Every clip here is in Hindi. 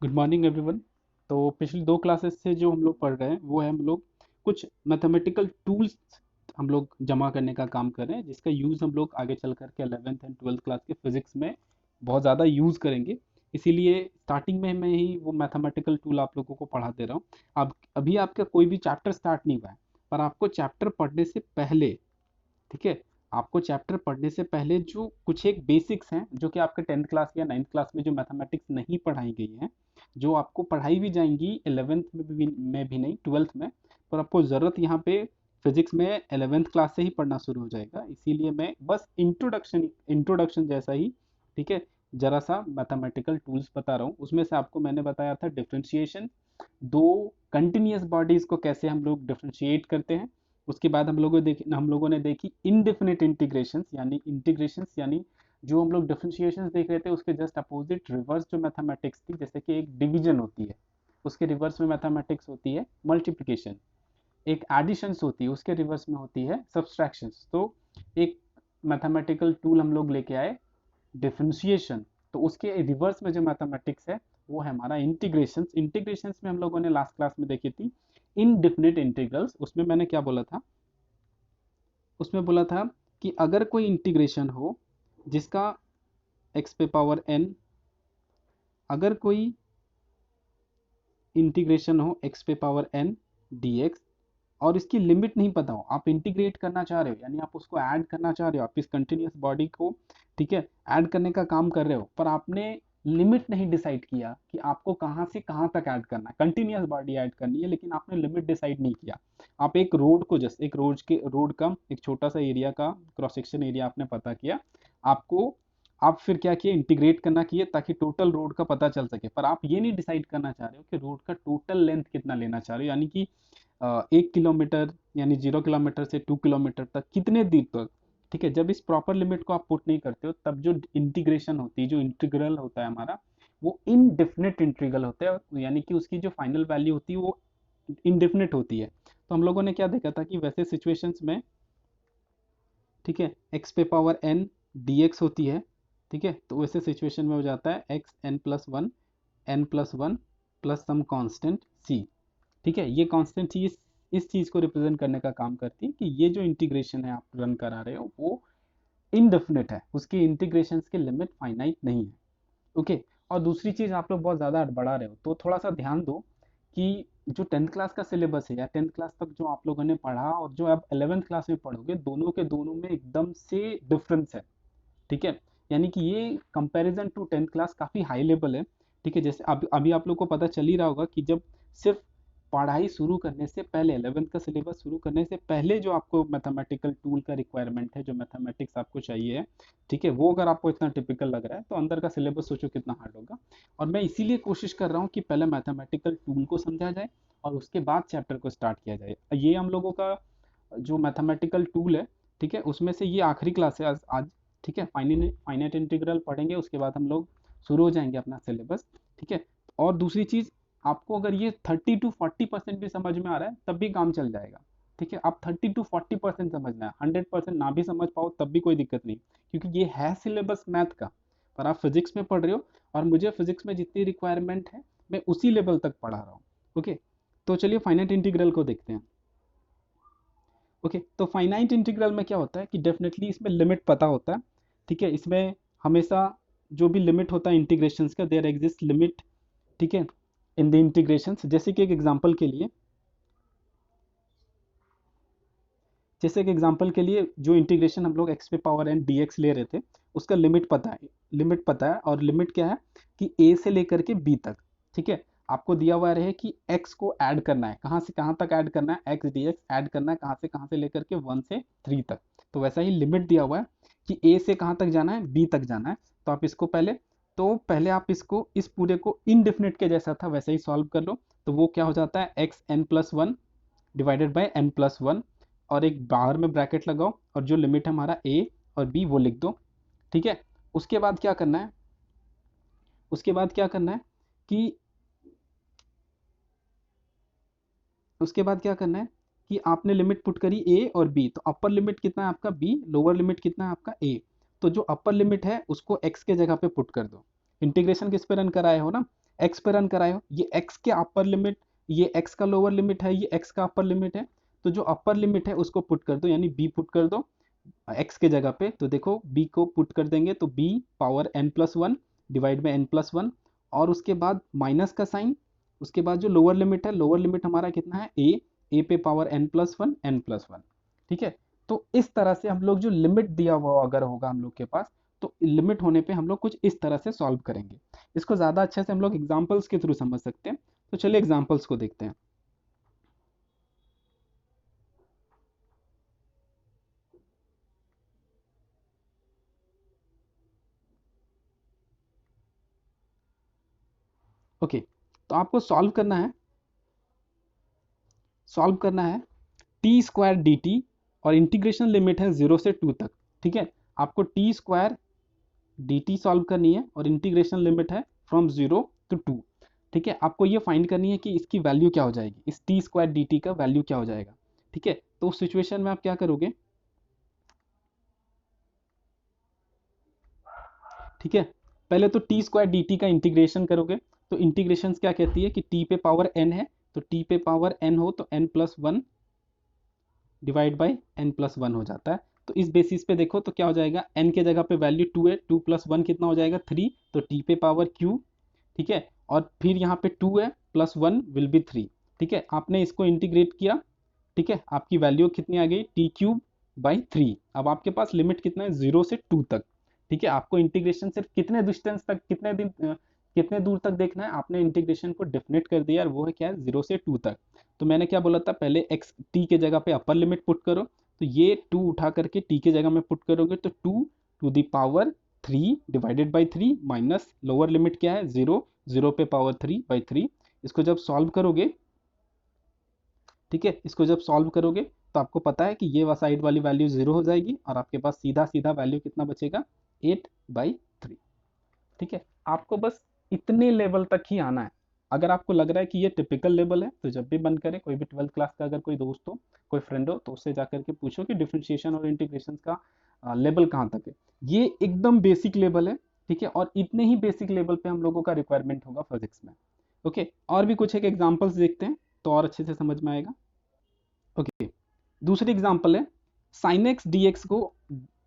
Good morning everyone. तो पिछली दो क्लासेस से जो हम लोग पढ़ रहे हैं वो है हम लोग कुछ मैथमेटिकल टूल्स हम लोग जमा करने का काम कर रहे हैं, जिसका यूज़ हम लोग आगे चल करके 11th एंड 12th क्लास के फिजिक्स में बहुत ज़्यादा यूज़ करेंगे। इसीलिए स्टार्टिंग में मैं ही वो मैथमेटिकल टूल आप लोगों को पढ़ा दे रहा हूँ। अब अभी आपका कोई भी चैप्टर स्टार्ट नहीं हुआ है, पर आपको चैप्टर पढ़ने से पहले, ठीक है, आपको चैप्टर पढ़ने से पहले जो कुछ एक बेसिक्स हैं जो कि आपके 10th क्लास या 9th क्लास में जो मैथमेटिक्स नहीं पढ़ाई गई हैं, जो आपको पढ़ाई भी जाएंगी 11th में भी नहीं, 12th में, पर आपको ज़रूरत यहाँ पे फिजिक्स में 11th क्लास से ही पढ़ना शुरू हो जाएगा। इसीलिए मैं बस इंट्रोडक्शन इंट्रोडक्शन जैसा ही, ठीक है, जरा सा मैथमेटिकल टूल्स बता रहा हूँ। उसमें से आपको मैंने बताया था डिफरेंशिएशन, दो कंटिन्यूअस बॉडीज को कैसे हम लोग डिफरेंशिएट करते हैं। उसके बाद हम लोगों ने देखी इनडेफिनिट इंटीग्रेशंस, यानी इंटीग्रेशंस यानी जो हम लोग डिफरेंशिएशंस देख रहे थे उसके जस्ट अपोजिट रिवर्स जो मैथमेटिक्स थी, जैसे कि एक डिवीजन होती है उसके रिवर्स में मैथमेटिक्स होती है मल्टीप्लिकेशन, एक एडिशंस होती है उसके रिवर्स में होती है सब्सट्रैक्शंस। तो एक मैथमेटिकल टूल हम लोग लेके आए डिफरेंशिएशन, तो उसके रिवर्स में जो मैथमेटिक्स है वो है हमारा इंटीग्रेशंस। इंटीग्रेशंस में हम लोगों ने लास्ट क्लास में देखी थी इनडिफिनिट इंटीग्रल्स। उसमें मैंने क्या बोला था, उसमें बोला था कि अगर कोई इंटीग्रेशन हो जिसका x पे पावर n, अगर कोई इंटीग्रेशन हो x पे पावर n dx और इसकी लिमिट नहीं पता हो, आप इंटीग्रेट करना चाह रहे हो यानी आप उसको ऐड करना चाह रहे हो, आप इस कंटिन्यूस बॉडी को, ठीक है, ऐड करने का काम कर रहे हो, पर आपने लिमिट नहीं डिसाइड किया कि आपको कहाँ से कहाँ तक ऐड करना है। कंटिन्यूस बॉडी ऐड करनी है लेकिन आपने लिमिट डिसाइड नहीं किया। आप एक रोड को, जस्ट एक रोड का एक छोटा सा एरिया का क्रॉस सेक्शन एरिया आपने पता किया, आपको आप फिर क्या किए, इंटीग्रेट करना किए ताकि टोटल रोड का पता चल सके, पर आप ये नहीं डिसाइड करना चाह रहे हो कि रोड का टोटल लेंथ कितना लेना चाह रहे हो, यानी कि 1 किलोमीटर यानी 0 किलोमीटर से 2 किलोमीटर तक कितने दूर तक, ठीक है। जब इस प्रॉपर लिमिट को आप पुट नहीं करते हो तब जो इंटीग्रेशन होती है, जो इंटीग्रल होता है हमारा, वो इनडेफिनेट इंटीग्रल होता है, यानी कि उसकी जो फाइनल वैल्यू होती है वो इनडेफिनेट होती है। तो हम लोगों ने क्या देखा था कि वैसे सिचुएशंस में, ठीक है, एक्स पे पावर एन डी एक्स होती है, ठीक है, तो वैसे सिचुएशन में हो जाता है x n plus one plus some constant c, ठीक है। ये कांस्टेंट सी इस चीज़ को रिप्रेजेंट करने का काम करती है कि ये जो इंटीग्रेशन है आप रन करा रहे हो वो इनडेफिनेट है, उसकी इंटीग्रेशंस की लिमिट फाइनाइट नहीं है। ओके। और दूसरी चीज़, आप लोग बहुत ज़्यादा बढ़ा रहे हो तो थोड़ा सा ध्यान दो कि जो 10th क्लास का सिलेबस है या 10th क्लास तक जो आप लोगों ने पढ़ा और जो आप 11th क्लास में पढ़ोगे, दोनों के दोनों में एकदम से डिफरेंस है, ठीक है। यानी कि ये कंपैरिजन टू 10th क्लास काफ़ी हाई लेवल है, ठीक है। जैसे अभी आप लोग को पता चल ही रहा होगा कि जब सिर्फ पढ़ाई शुरू करने से पहले, 11th का सिलेबस शुरू करने से पहले जो आपको मैथमेटिकल टूल का रिक्वायरमेंट है, जो मैथमेटिक्स आपको चाहिए है, ठीक है, वो अगर आपको इतना टिपिकल लग रहा है तो अंदर का सिलेबस सोचो कितना हार्ड होगा। और मैं इसीलिए कोशिश कर रहा हूँ कि पहले मैथमेटिकल टूल को समझा जाए और उसके बाद चैप्टर को स्टार्ट किया जाए। ये हम लोगों का जो मैथमेटिकल टूल है, ठीक है, उसमें से ये आखिरी क्लास है आज, ठीक है। फाइनाइट इंटीग्रल पढ़ेंगे, उसके बाद हम लोग शुरू हो जाएंगे अपना सिलेबस, ठीक है। और दूसरी चीज़, आपको अगर ये 30 to 40% भी समझ में आ रहा है तब भी काम चल जाएगा, ठीक है। आप 30 to 40% समझना है, 100% ना भी समझ पाओ तब भी कोई दिक्कत नहीं, क्योंकि ये है सिलेबस मैथ का, पर आप फिजिक्स में पढ़ रहे हो और मुझे फिजिक्स में जितनी रिक्वायरमेंट है मैं उसी लेवल तक पढ़ा रहा हूँ। ओके, तो चलिए फाइनाइट इंटीग्रल को देखते हैं। ओके, तो फाइनाइट इंटीग्रल में क्या होता है कि डेफिनेटली इसमें लिमिट पता होता है, ठीक है। इसमें हमेशा जो भी लिमिट होता है इंटीग्रेशंस का, देयर एग्जिस्ट लिमिट, ठीक है, इन द इंटीग्रेशंस। जैसे कि एग्जांपल के लिए जो इंटीग्रेशन हम लोग एक्स पे पावर एन डी एक्स ले रहे थे, उसका लिमिट पता है, और लिमिट क्या है कि ए से लेकर के बी तक, ठीक है। आपको दिया हुआ रहे कि x को ऐड करना है, कहाँ से कहाँ तक ऐड करना है, x dx ऐड करना है कहाँ से लेकर के 1 से 3 तक। तो वैसा ही लिमिट दिया हुआ है कि a से कहाँ तक जाना है, b तक जाना है। तो आप इसको पहले आप इसको इस पूरे को इनडेफिनेट के जैसा था वैसे ही सॉल्व कर लो। तो वो क्या हो जाता है, x n plus one divided by n plus one, और एक बाहर में ब्रैकेट लगाओ और जो लिमिट है हमारा a और b वो लिख दो, ठीक है। उसके बाद क्या करना है, उसके बाद क्या करना है कि उसके बाद क्या करना है कि आपने लिमिट पुट करी a और b, तो अपर लिमिट कितना है आपका b, लोअर लिमिट कितना है आपका a। तो जो अपर लिमिट है उसको x के जगह पे पुट कर दो। इंटीग्रेशन किस पे रन कराए हो ना, एक्स पे रन कराए हो, ये एक्स के अपर लिमिट, ये एक्स का लोअर लिमिट है, ये एक्स का अपर लिमिट है, तो जो अपर लिमिट है उसको पुट कर दो, यानी बी पुट कर दो एक्स के जगह पे। तो देखो बी को पुट कर देंगे तो b power n plus one divide by n plus one, और उसके बाद माइनस का साइन, उसके बाद जो लोअर लिमिट है, लोअर लिमिट हमारा कितना है ए पे power n plus one n plus one. ठीक है, तो इस तरह से हम लोग जो लिमिट दिया हुआ अगर होगा हम लोग के पास, तो लिमिट होने पे हम लोग कुछ इस तरह से सॉल्व करेंगे। इसको ज़्यादा अच्छे से हम लोग एग्जाम्पल्स के थ्रू समझ सकते हैं। तो चलिए एग्जाम्पल्स को देखते हैं। ओके, तो आपको सॉल्व करना है टी स्क्वायर डी टी, और इंटीग्रेशन लिमिट है 0 से 2 तक। ठीक है, आपको T square D T solve करनी है और इंटीग्रेशन लिमिट है फ्रॉम 0 टू 2। ठीक है, आपको ये फाइंड करनी है कि इसकी वैल्यू क्या हो जाएगी, इस टी स्क्वायर डी टी का वैल्यू क्या हो जाएगा। ठीक है, तो उस सिचुएशन में आप क्या करोगे, ठीक है, पहले तो टी स्क्वायर डी टी का इंटीग्रेशन करोगे। तो इंटीग्रेशन क्या कहती है कि टी पे पावर एन है, तो टी पे पावर एन हो तो n plus one divide by n plus one हो जाता है। तो इस बेसिस पे देखो तो क्या हो जाएगा, एन के जगह पे वैल्यू 2 है, 2 प्लस वन कितना हो जाएगा 3, तो टी पे पावर क्यू। ठीक है, और फिर यहाँ पे 2 है प्लस वन विल बी 3। ठीक है, आपने इसको इंटीग्रेट किया। ठीक है, आपकी वैल्यू कितनी आ गई, टी क्यूब बाई 3। अब आपके पास लिमिट कितना है, 0 से 2 तक। ठीक है, आपको इंटीग्रेशन सिर्फ कितने डिस्टेंस तक, कितने दूर तक देखना है, आपने इंटीग्रेशन को डेफिनेट कर दिया, और वो है क्या है 0 से 2 तक। तो मैंने क्या बोला था, पहले एक्स टी के जगह पे अपर लिमिट पुट करो, तो ये 2 उठा करके टी के जगह में पुट करोगे तो 2 to the power 3 divided by 3 minus lower limit क्या है 0, 0 पे पावर 3 बाई 3। इसको जब सॉल्व करोगे, ठीक है, इसको जब सॉल्व करोगे तो आपको पता है कि ये साइड वाली वैल्यू 0 हो जाएगी, और आपके पास सीधा सीधा वैल्यू कितना बचेगा 8/3। ठीक है, आपको बस इतने लेवल तक ही आना है। अगर आपको लग रहा है कि ये टिपिकल लेवल है, तो जब भी मन करे, कोई भी 12th क्लास का अगर कोई दोस्त हो, कोई फ्रेंड हो, तो उससे जाकर के पूछो कि डिफरेंशिएशन और इंटीग्रेशन का लेवल कहाँ तक है। ये एकदम बेसिक लेवल है। ठीक है, और इतने ही बेसिक लेवल पे हम लोगों का रिक्वायरमेंट होगा फिजिक्स में। ओके, और भी कुछ एक एग्जाम्पल्स देखते हैं तो और अच्छे से समझ में आएगा। ओके, दूसरी एग्जाम्पल है साइन एक्स डी एक्स को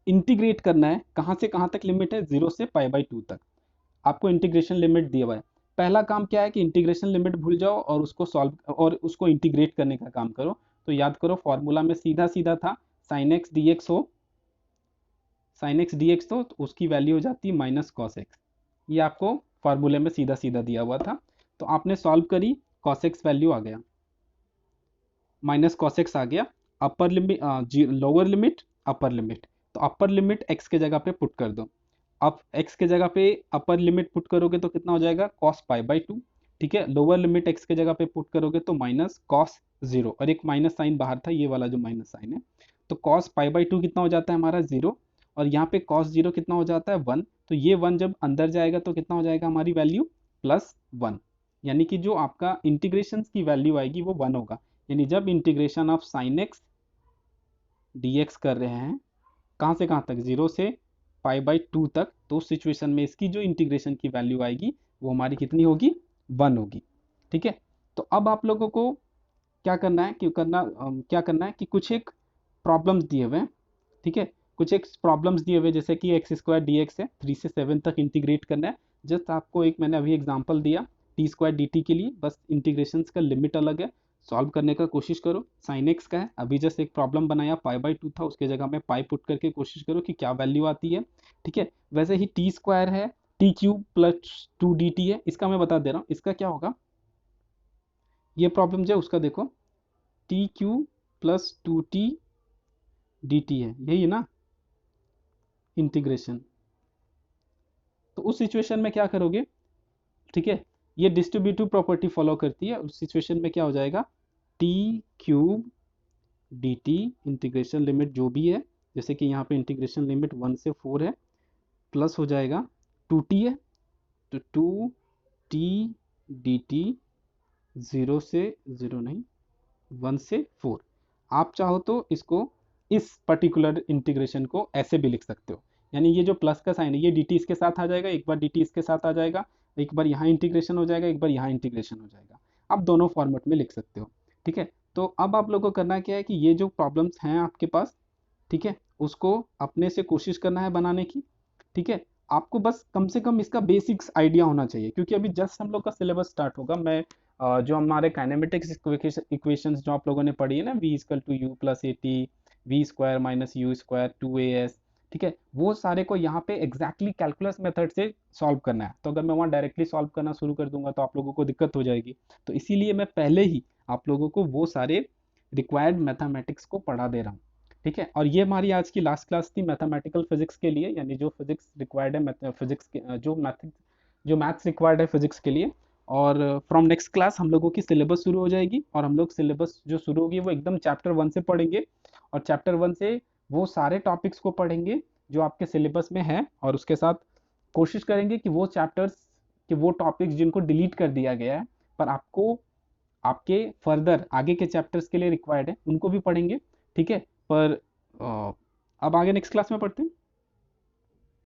इंटीग्रेट करना है, कहाँ से कहाँ तक लिमिट है, 0 से π/2 तक। आपको इंटीग्रेशन लिमिट दिया हुआ है। पहला काम क्या है कि इंटीग्रेशन लिमिट भूल जाओ और उसको सॉल्व और उसको इंटीग्रेट करने का काम करो। तो याद करो फॉर्मूला में सीधा सीधा था, साइन एक्स डी एक्स हो, साइन एक्स डी एक्स तो उसकी वैल्यू हो जाती है माइनस कॉस एक्स। ये आपको फॉर्मूले में सीधा सीधा दिया हुआ था। तो आपने सॉल्व करी, कॉस एक्स वैल्यू आ गया, माइनस कॉस एक्स आ गया। Upper limit, lower limit, upper limit, तो अपर लिमिट एक्स के जगह पे पुट कर दो। अब एक्स के जगह पे अपर लिमिट पुट करोगे तो कितना हो जाएगा कॉस π/2। ठीक है, लोअर लिमिट एक्स के जगह पे पुट करोगे तो माइनस कॉस 0, और एक माइनस साइन बाहर था, ये वाला जो माइनस साइन है। तो कॉस π/2 कितना हो जाता है हमारा 0, और यहाँ पे कॉस 0 कितना हो जाता है 1। तो ये 1 जब अंदर जाएगा तो कितना हो जाएगा हमारी वैल्यू +1, यानी कि जो आपका इंटीग्रेशन की वैल्यू आएगी वो 1 होगा। यानी जब integration of sine x D x कर रहे हैं, कहाँ से कहाँ तक, 0 से π/2 तक, तो उस सिचुएशन में इसकी जो इंटीग्रेशन की वैल्यू आएगी वो हमारी कितनी होगी, 1 होगी। ठीक है, तो अब आप लोगों को क्या करना है कि कुछ एक प्रॉब्लम्स दिए हुए हैं। ठीक है, कुछ एक प्रॉब्लम्स दिए हुए, जैसे कि एक्स स्क्वायर डी एक्स है, 3 से 7 तक इंटीग्रेट करना है। जस्ट आपको एक मैंने अभी एग्जांपल दिया टी स्क्वायर डी टी के लिए, बस इंटीग्रेशन का लिमिट अलग है, सॉल्व करने का कोशिश करो। साइन एक्स का है, अभी जस्ट एक प्रॉब्लम बनाया π/2 था, उसके जगह में पाई पुट करके कोशिश करो कि क्या वैल्यू आती है। ठीक है, वैसे ही टी स्क्वायर है, T cube plus 2 D T है, इसका मैं बता दे रहा हूँ इसका क्या होगा। ये प्रॉब्लम जो है उसका देखो, T cube plus 2t D T है, यही है ना इंटीग्रेशन। तो उस सिचुएशन में क्या करोगे, ठीक है, ये डिस्ट्रीब्यूटिव प्रॉपर्टी फॉलो करती है। उस सिचुएशन में क्या हो जाएगा, T cube D T integration limit जो भी है, जैसे कि यहाँ पे इंटीग्रेशन लिमिट 1 से 4 है, प्लस हो जाएगा 2t है, तो 2t डी टी 0 से 0 नहीं, 1 से 4। आप चाहो तो इसको, इस पर्टिकुलर इंटीग्रेशन को ऐसे भी लिख सकते हो, यानी ये जो प्लस का साइन है ये dt इसके साथ आ जाएगा, एक बार dt इसके साथ आ जाएगा, एक बार यहाँ इंटीग्रेशन हो जाएगा, एक बार यहाँ इंटीग्रेशन हो जाएगा। आप दोनों फॉर्मेट में लिख सकते हो, ठीक है। तो अब आप लोगों को करना क्या है कि ये जो प्रॉब्लम्स हैं आपके पास, ठीक है, उसको अपने से कोशिश करना है बनाने की, ठीक है। आपको बस कम से कम इसका बेसिक्स आइडिया होना चाहिए, क्योंकि अभी जस्ट हम लोग का सिलेबस स्टार्ट होगा। मैं जो हमारे काइनेमेटिक्स इक्वेशंस जो आप लोगों ने पढ़ी है ना, v equal to u plus a t, v square minus u square 2as, ठीक है, वो सारे को यहाँ पे एग्जैक्टली कैलकुलस मेथड से सॉल्व करना है। तो अगर मैं वहाँ डायरेक्टली सॉल्व करना शुरू कर दूंगा तो आप लोगों को दिक्कत हो जाएगी। तो इसीलिए मैं पहले ही आप लोगों को वो सारे रिक्वायर्ड मैथमेटिक्स को पढ़ा दे रहा हूँ, ठीक है। और ये हमारी आज की लास्ट क्लास थी मैथमेटिकल फिजिक्स के लिए, यानी जो फिजिक्स रिक्वायर्ड है, फिजिक्स के जो मैथ्स रिक्वायर्ड है फिजिक्स के लिए। और फ्रॉम नेक्स्ट क्लास हम लोगों की सिलेबस शुरू हो जाएगी, और हम लोग सिलेबस जो शुरू होगी वो एकदम चैप्टर 1 से पढ़ेंगे, और चैप्टर 1 से वो सारे टॉपिक्स को पढ़ेंगे जो आपके सिलेबस में है, और उसके साथ कोशिश करेंगे कि वो चैप्टर्स कि वो टॉपिक्स जिनको डिलीट कर दिया गया है पर आपको आपके फर्दर आगे के चैप्टर्स के लिए रिक्वायर्ड है, उनको भी पढ़ेंगे, ठीक है। पर अब आगे नेक्स्ट क्लास में पढ़ते हैं।